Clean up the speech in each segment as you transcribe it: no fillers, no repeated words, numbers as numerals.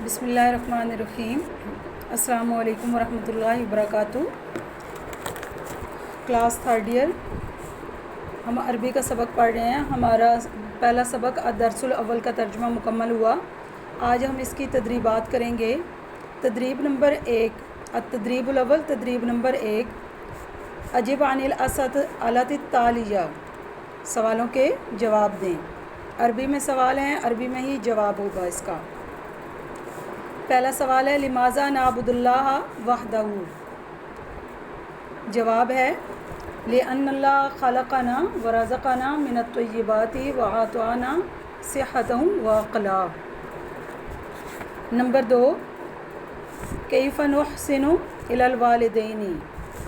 بسم اللہ الرحمن الرحیم۔ السلام علیکم ورحمۃ اللہ وبرکاتہ۔ کلاس تھرڈ ایئر، ہم عربی کا سبق پڑھ رہے ہیں۔ ہمارا پہلا سبق الدرس الاول کا ترجمہ مکمل ہوا۔ آج ہم اس کی تدریبات کریں گے۔ تدریب نمبر 1، التدریب الاول، تدریب نمبر 1، اجب عن الاسئلۃ التالیہ، سوالوں کے جواب دیں۔ عربی میں سوال ہیں، عربی میں ہی جواب ہوگا اس کا۔ پہلا سوال ہے لماذا نعبد اللہ وحدہ، جواب ہے لأن اللہ خلقنا ورزقنا من الطیبات وآتانا صحۃ وعقلا۔ نمبر 2، کیف نحسن الی الوالدین،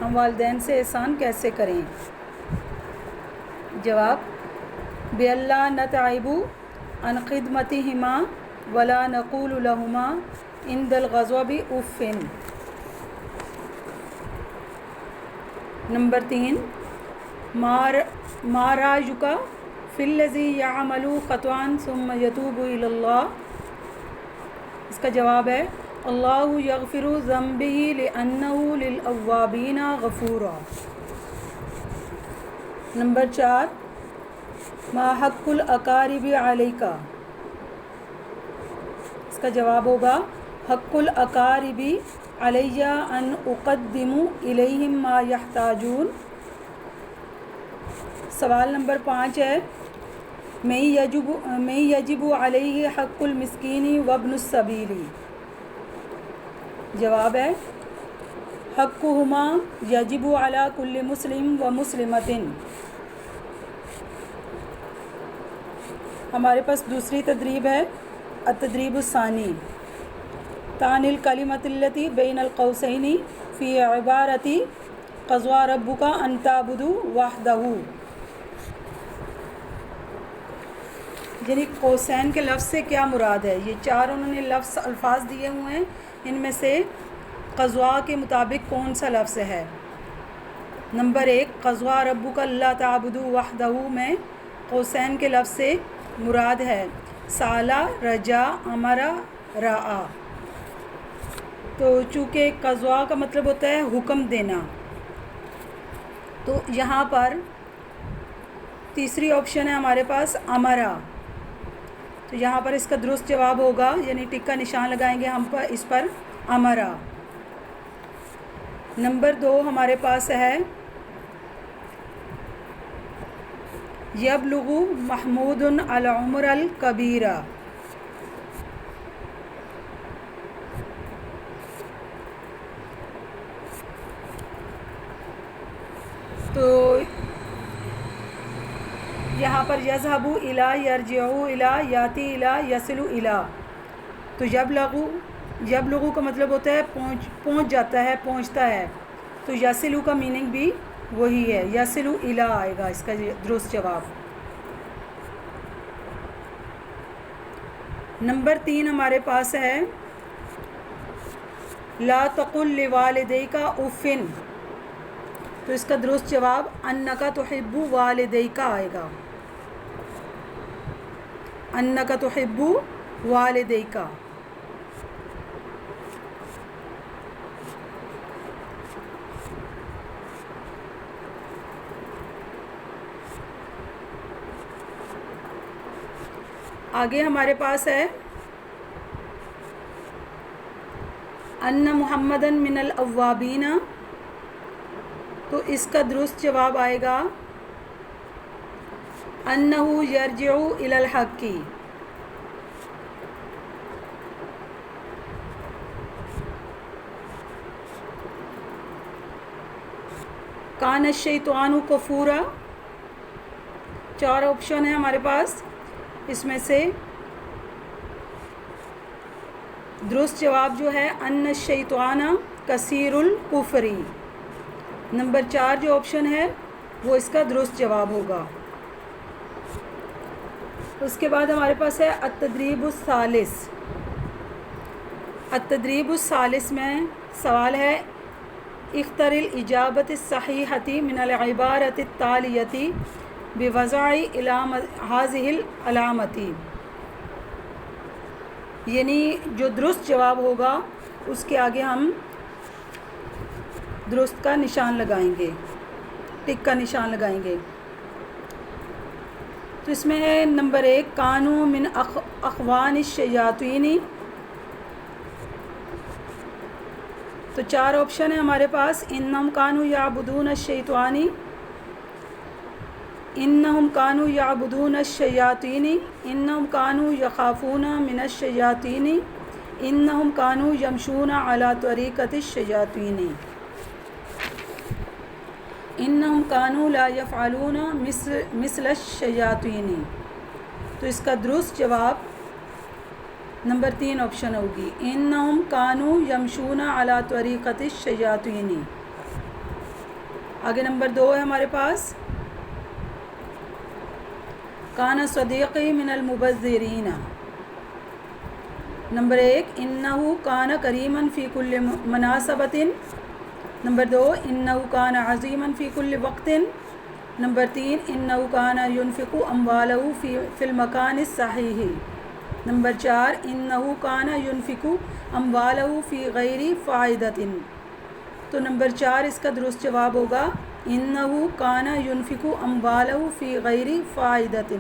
ہم والدین سے احسان کیسے کریں؟ جواب بألا نتعب عن خدمتہما ولا نقول لہما عند الغضب اف۔ نمبر 3، ما رأیک فی الذی یعمل خطأ ثم یتوب الی اللہ، اس کا جواب ہے اللہ یغفر ذنبہ لأنہ للأوابین غفورا۔ نمبر 4، ما حق الاقارب علیک، اس کا جواب ہوگا حق الاقارب علی ان اقدم الیہم ما یحتاجون۔ سوال نمبر 5 ہے من یجب علیہ حق المسکین وابن السبیل، جواب ہے حقہما یجب علی کل مسلم و مسلمۃ۔ ہمارے پاس دوسری تدریب ہے التدریب الثانی، تعن الکلمۃ التی بین القوسین فی عبارۃ قضى ربک ان تعبدوا وحدہ، یعنی قوسین کے لفظ سے کیا مراد ہے؟ یہ چار انہوں نے الفاظ دیے ہوئے ہیں، ان میں سے قضوا کے مطابق کون سا لفظ ہے؟ نمبر 1، قضى ربک اللہ تعبدوا وحدہ میں قوسین کے لفظ سے مراد ہے سالا، رجا، امرا، رعا۔ تو چونکہ قضوا کا مطلب ہوتا ہے حکم دینا، تو یہاں پر تیسری آپشن ہے ہمارے پاس امرا، تو یہاں پر اس کا درست جواب ہوگا، یعنی ٹک کا نشان لگائیں گے ہم پر اس پر امرا۔ نمبر 2 ہمارے پاس ہے یبلغ محمود العمر الکبیرہ، تو یہاں پر یذهب الی، یرجع الی، یاتی الی، یصل الی، تو یبلغ کا مطلب ہوتا ہے پہنچ جاتا ہے، پہنچتا ہے، تو یصل کا میننگ بھی وہی ہے، یصل الی آئے گا اس کا درست جواب۔ نمبر 3 ہمارے پاس ہے لا تقل لوالدیک اف، تو اس کا درست جواب انک تحب والدیک آئے گا، انک تحب والدیک۔ آگے ہمارے پاس ہے ان محمدن من الاوابین، تو اس کا درست جواب آئے گا انہ یرجع الی الحق۔ کان الشیطان کفورا، 4 آپشن ہے ہمارے پاس، اس میں سے درست جواب جو ہے ان الشیطان کثیر الکفر۔ نمبر 4 جو آپشن ہے وہ اس کا درست جواب ہوگا۔ اس کے بعد ہمارے پاس ہے التدریب الثالث، التدریب الثالث میں سوال ہے اختر الاجابۃ الصحیحۃ من العبارۃ التالیۃ بوضع هذه العلامۃ، یعنی جو درست جواب ہوگا اس کے آگے ہم درست کا نشان لگائیں گے، ٹک کا نشان لگائیں گے۔ تو اس میں ہے نمبر 1 کانو من اخوان الشیاطین۔ تو 4 آپشن ہیں ہمارے پاس، انہم کانو یعبدون الشیطان، انہم کانو یعبدون الشیاطین، انہم کانو یخافون من الشیاطین، انہم کانو یمشون علی طریقۃ الشیاطین، انہم کانو لا یفعلون مثل الشیاطین۔ تو اس کا درست جواب نمبر 3 آپشن ہوگی، انہم کانو یمشون علی طریقۃ الشیاطین۔ آگے نمبر 2 ہے ہمارے پاس، کان صدیقی من المبذرین۔ نمبر 1 انہو کان کریما فی کل مناسبۃ، نمبر 2 انہو کان عظیما فی کل وقت، نمبر 3 انہو کان ینفق اموالہ فی المکان الصحیح، نمبر 4 انہو کان ینفق اموالہ فی غیر فائدۃ۔ تو نمبر 4 اس کا درست جواب ہوگا، انہو کان ینفق اموالہ فی غیر فائدۃ۔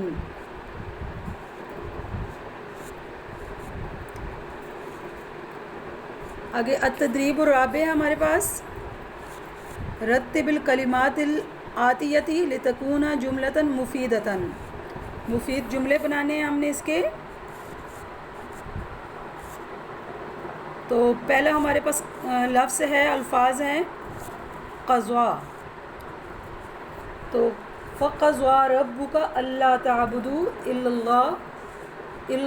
آگے التدریب الرابع ہمارے پاس، رتب الکلمات الآتیۃ لتکون جملۃ مفیدۃ۔ مفید جملے بنانے ہیں ہم نے اس کے۔ تو پہلا ہمارے پاس لفظ ہے، الفاظ ہیں قضا۔ تو فقضا ربک الا تعبدوا الا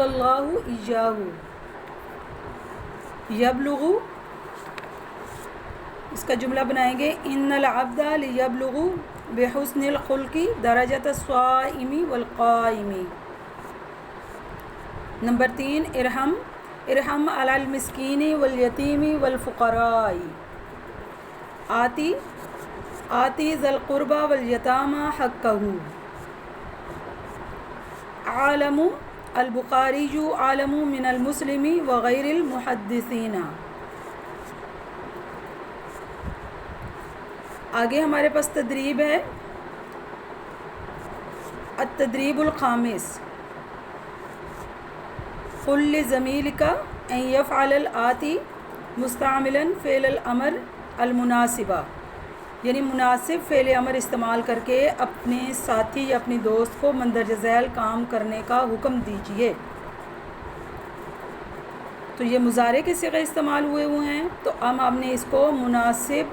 اللہ ایاہ، یبلغ، اس کا جملہ بنائیں گے، ان العبد لیبلغ بحسن الخلق درجۃ الصائم والقائم۔ نمبر 3 ارحم علی المسکین والیتیم والفقراء، آتی ذی القربى والیتامى حقہ۔ عالم البخاری عالم من المسلم وغیر المحدثین۔ آگے ہمارے پاس تدریب ہے، التدریب الخامس، قل لزمیلک ان یفعل الآتی مستعملا فعل الامر المناسبہ، یعنی مناسب فعل امر استعمال کر کے اپنے ساتھی یا اپنی دوست کو مندرجہ ذیل کام کرنے کا حکم دیجیے۔ تو یہ مضارع کے صیغے استعمال ہوئے ہیں، تو اب ہم نے اس کو مناسب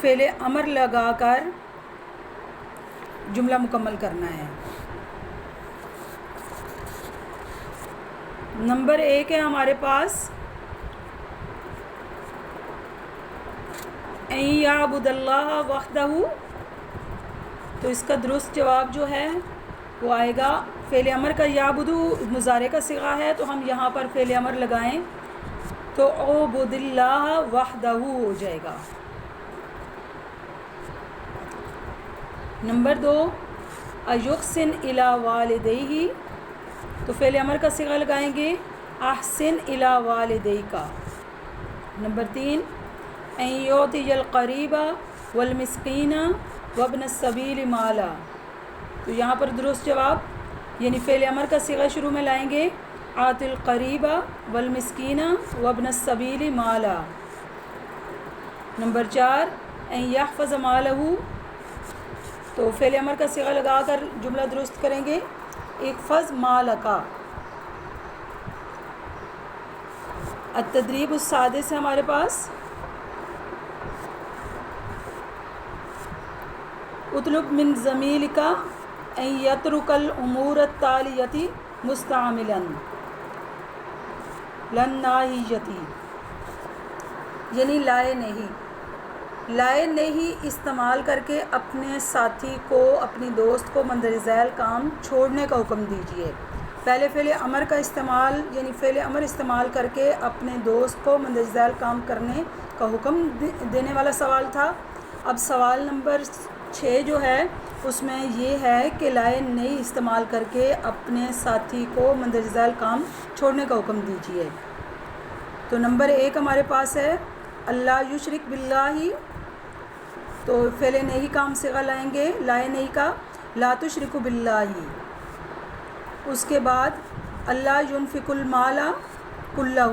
فعل امر لگا کر جملہ مکمل کرنا ہے۔ نمبر 1 ہے ہمارے پاس، ان یعبد اللہ وحدہ۔ تو اس کا درست جواب جو ہے وہ آئے گا، فعل امر کا یعبد مضارع کا صیغہ ہے، تو ہم یہاں پر فعل امر لگائیں تو اعبد اللہ وحدہ ہو جائے گا۔ نمبر 2 ایحسن الی والدیہ، تو فعل امر کا صیغہ لگائیں گے احسن الی والدیک۔ نمبر 3 ان یعطی القریب والمسکین وابن السبیل مالا، تو یہاں پر درست جواب یعنی فعل امر کا صیغہ شروع میں لائیں گے، آت القریب والمسکین وابن السبیل مالا۔ نمبر 4 ان یحفظ مالہ، تو فعل امر کا صیغہ لگا کر جملہ درست کریں گے، احفظ مالک۔ التدریب السادس ہے ہمارے پاس، اطلب من زمیلک ان یترک الامور التالیۃ مستعملا للناہیۃ، یعنی لائے نہیں استعمال کر کے اپنے ساتھی کو، اپنی دوست کو مندرجہ ذیل کام چھوڑنے کا حکم دیجیے۔ پہلے فعل امر کا استعمال یعنی فعل امر استعمال کر کے اپنے دوست کو مندرجہ ذیل کام کرنے کا حکم دینے والا سوال تھا۔ اب سوال نمبر 6 جو ہے اس میں یہ ہے کہ لائے نئی استعمال کر کے اپنے ساتھی کو مندرجہ ذیل کام چھوڑنے کا حکم دیجیے۔ تو نمبر 1 ہمارے پاس ہے اللہ یشرک باللہ، تو فعل نہیں کام صیغہ لائیں گے لائے نہیں کا لا تشرک باللہ۔ اس کے بعد اللہ ينفق المال کلہ،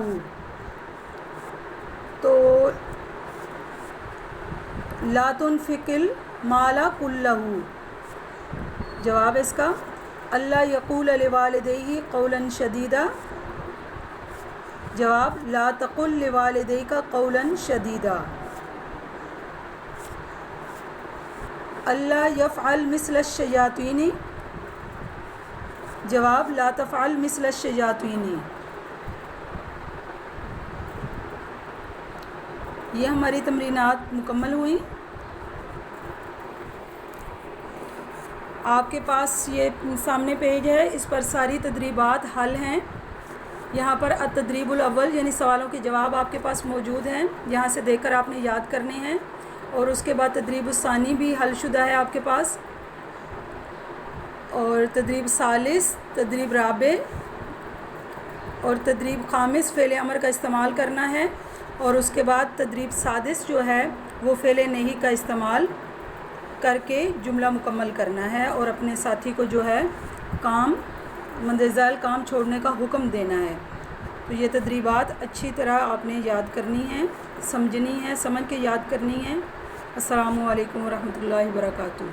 تو لا تنفق المال کلہ، جواب اس کا اللہ یقول لوالدیہ قولا شدیدا، جواب لا تقل لوالدیک قولا شدیدا۔ اللہ یفعل مثل الشیاطین، جواب لا تفعل مثل الشیاطین۔ یہ ہماری تمرینات مکمل ہوئیں۔ آپ کے پاس یہ سامنے پیج ہے، اس پر ساری تدریبات حل ہیں۔ یہاں پر التدریب الاول یعنی سوالوں کے جواب آپ کے پاس موجود ہیں، یہاں سے دیکھ کر آپ نے یاد کرنے ہیں، اور اس کے بعد تدریب الثانی بھی حل شدہ ہے آپ کے پاس، اور تدریب ثالث، تدریب رابع اور تدریب خامس فعل امر کا استعمال کرنا ہے، اور اس کے بعد تدریب سادس جو ہے وہ فعل نہیں کا استعمال کر کے جملہ مکمل کرنا ہے، اور اپنے ساتھی کو جو ہے کام مندرجہ ذیل کام چھوڑنے کا حکم دینا ہے۔ تو یہ تدریبات اچھی طرح آپ نے یاد کرنی ہیں، سمجھنی ہے، سمجھ کے یاد کرنی ہے۔ السلام علیکم ورحمۃ اللہ وبرکاتہ۔